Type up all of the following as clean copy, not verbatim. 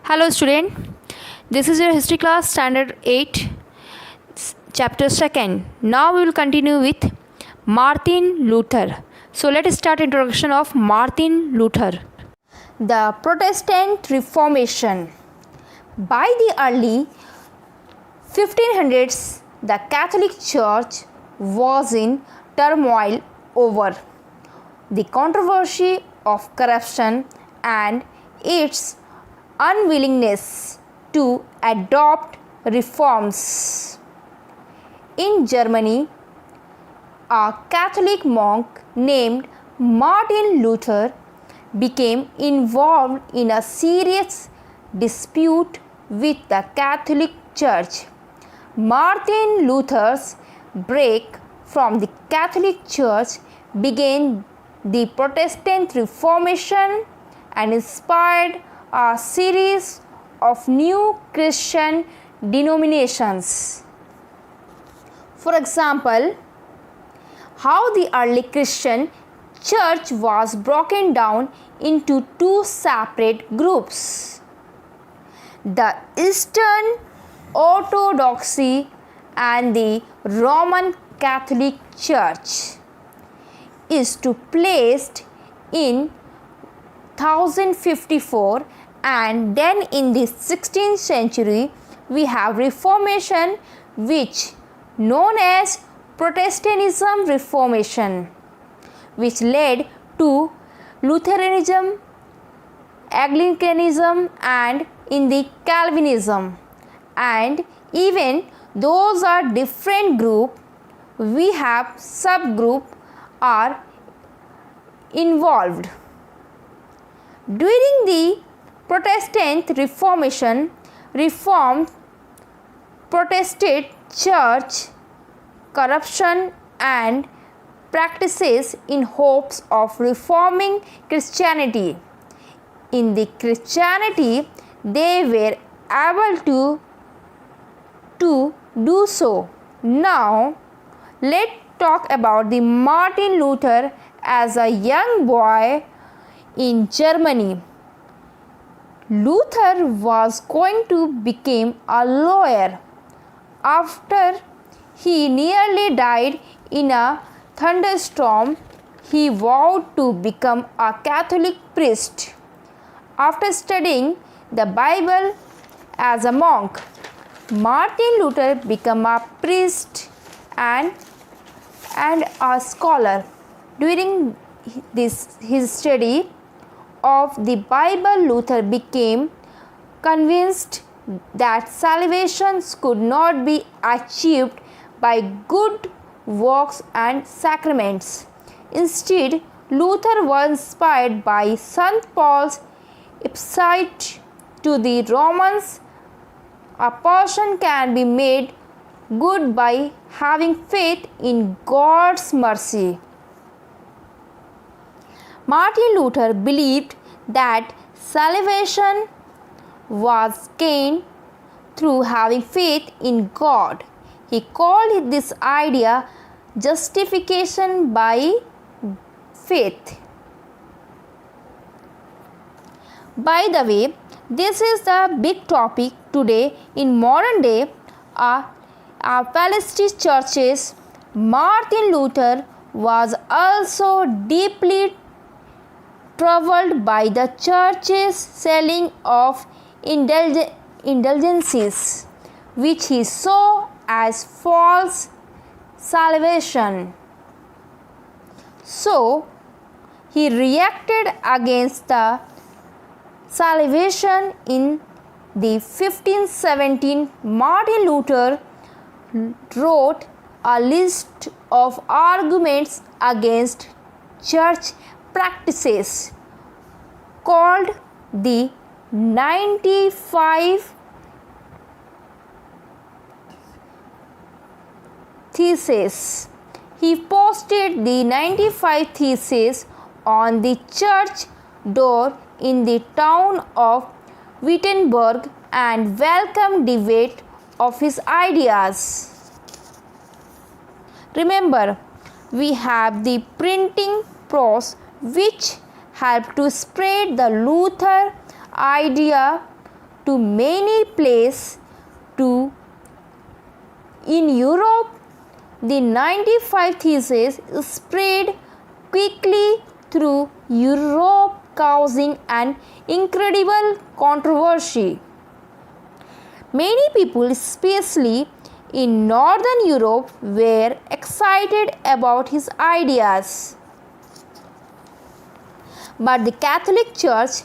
Hello student, this is your history class standard 8 chapter 2nd. Now we will continue with Martin Luther. So let us start introduction of Martin Luther. The Protestant Reformation. By the early 1500s, the Catholic Church was in turmoil over the controversy of corruption and its unwillingness to adopt reforms. In Germany, a Catholic monk named Martin Luther became involved in a serious dispute with the Catholic Church. Martin Luther's break from the Catholic Church began the Protestant Reformation and inspired a series of new Christian denominations. For example, how the early Christian church was broken down into two separate groups: the Eastern Orthodoxy and the Roman Catholic Church is to placed in 1054, and then in the 16th century we have Reformation, which known as Protestantism Reformation, which led to Lutheranism, Anglicanism and in the Calvinism. And even those are different group, we have subgroup are involved. During the Protestant Reformation, Reformed protested church corruption and practices in hopes of reforming Christianity. In the Christianity, they were able to do so. Now, let's talk about the Martin Luther as a young boy in Germany. Luther was going to become a lawyer after he nearly died in a thunderstorm. He vowed to become a Catholic priest. After studying the Bible as a monk, Martin Luther became a priest and a scholar. During his study of the Bible, Luther became convinced that salvation could not be achieved by good works and sacraments. Instead, Luther was inspired by St. Paul's epistle to the Romans: a person can be made good by having faith in God's mercy. Martin Luther believed that salvation was gained through having faith in God. He called this idea justification by faith. By the way, this is the big topic today in modern day. Palestine churches. Martin Luther was also deeply troubled by the church's selling of indulgences, which he saw as false salvation. So, he reacted against the salvation. In the 1517, Martin Luther wrote a list of arguments against church practices called the 95 Theses. He posted the 95 Theses on the church door in the town of Wittenberg and welcomed debate of his ideas. Remember, we have the printing press which helped to spread the Luther idea to many places to in Europe. The 95 thesis spread quickly through Europe, causing an incredible controversy. Many people, especially in Northern Europe, were excited about his ideas. But the Catholic Church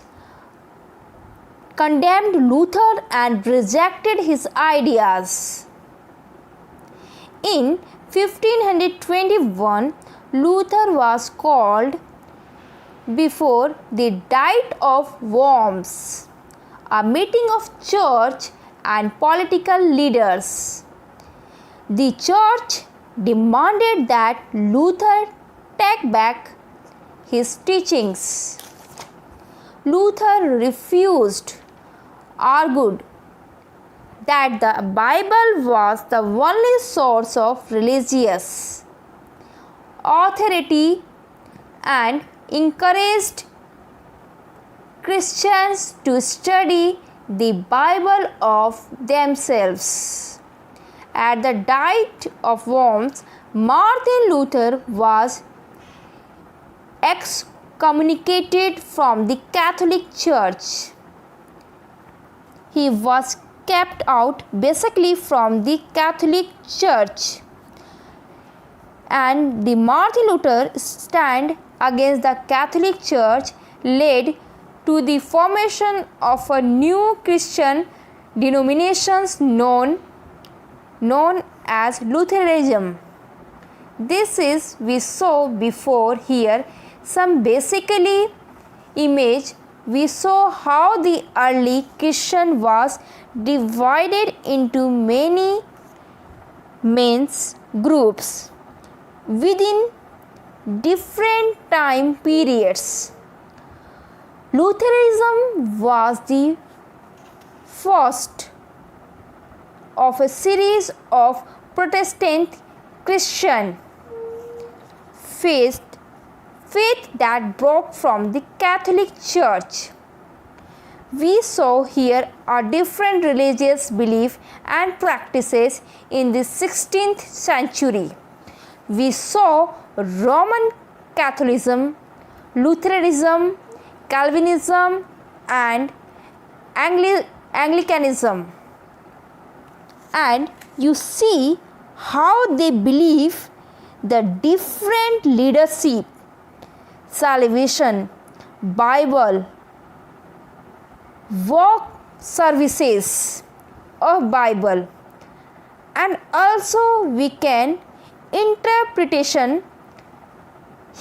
condemned Luther and rejected his ideas. In 1521, Luther was called before the Diet of Worms, a meeting of church and political leaders. The church demanded that Luther take back his teachings. Luther refused, argued that the Bible was the only source of religious authority and encouraged Christians to study the Bible of themselves. At the Diet of Worms, Martin Luther was excommunicated from the Catholic Church. He was kept out basically from the Catholic Church, and the Martin Luther stand against the Catholic Church led to the formation of a new Christian denomination known as Lutheranism. This is we saw before here some basically image. We saw how the early Christian was divided into many main groups within different time periods. Lutheranism was the first of a series of Protestant Christian faith that broke from the Catholic Church. We saw here are different religious beliefs and practices in the 16th century. We saw Roman Catholicism, Lutheranism, Calvinism, and Anglicanism. And you see how they believe the different leadership, salvation, Bible, work services of Bible, and also we can interpretation.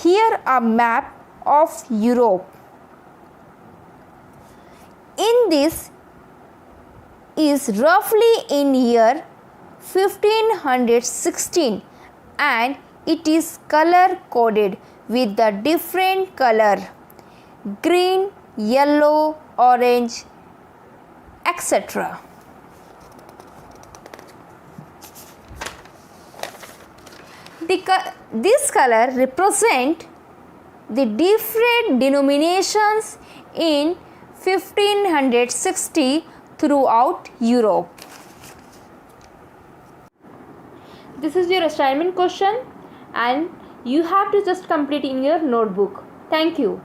Here a map of Europe. In this is roughly in year 1516, and it is color coded with the different color green, yellow, orange, etc. This color represent the different denominations in 1560 throughout Europe. This is your assignment question and you have to just complete in your notebook. Thank you.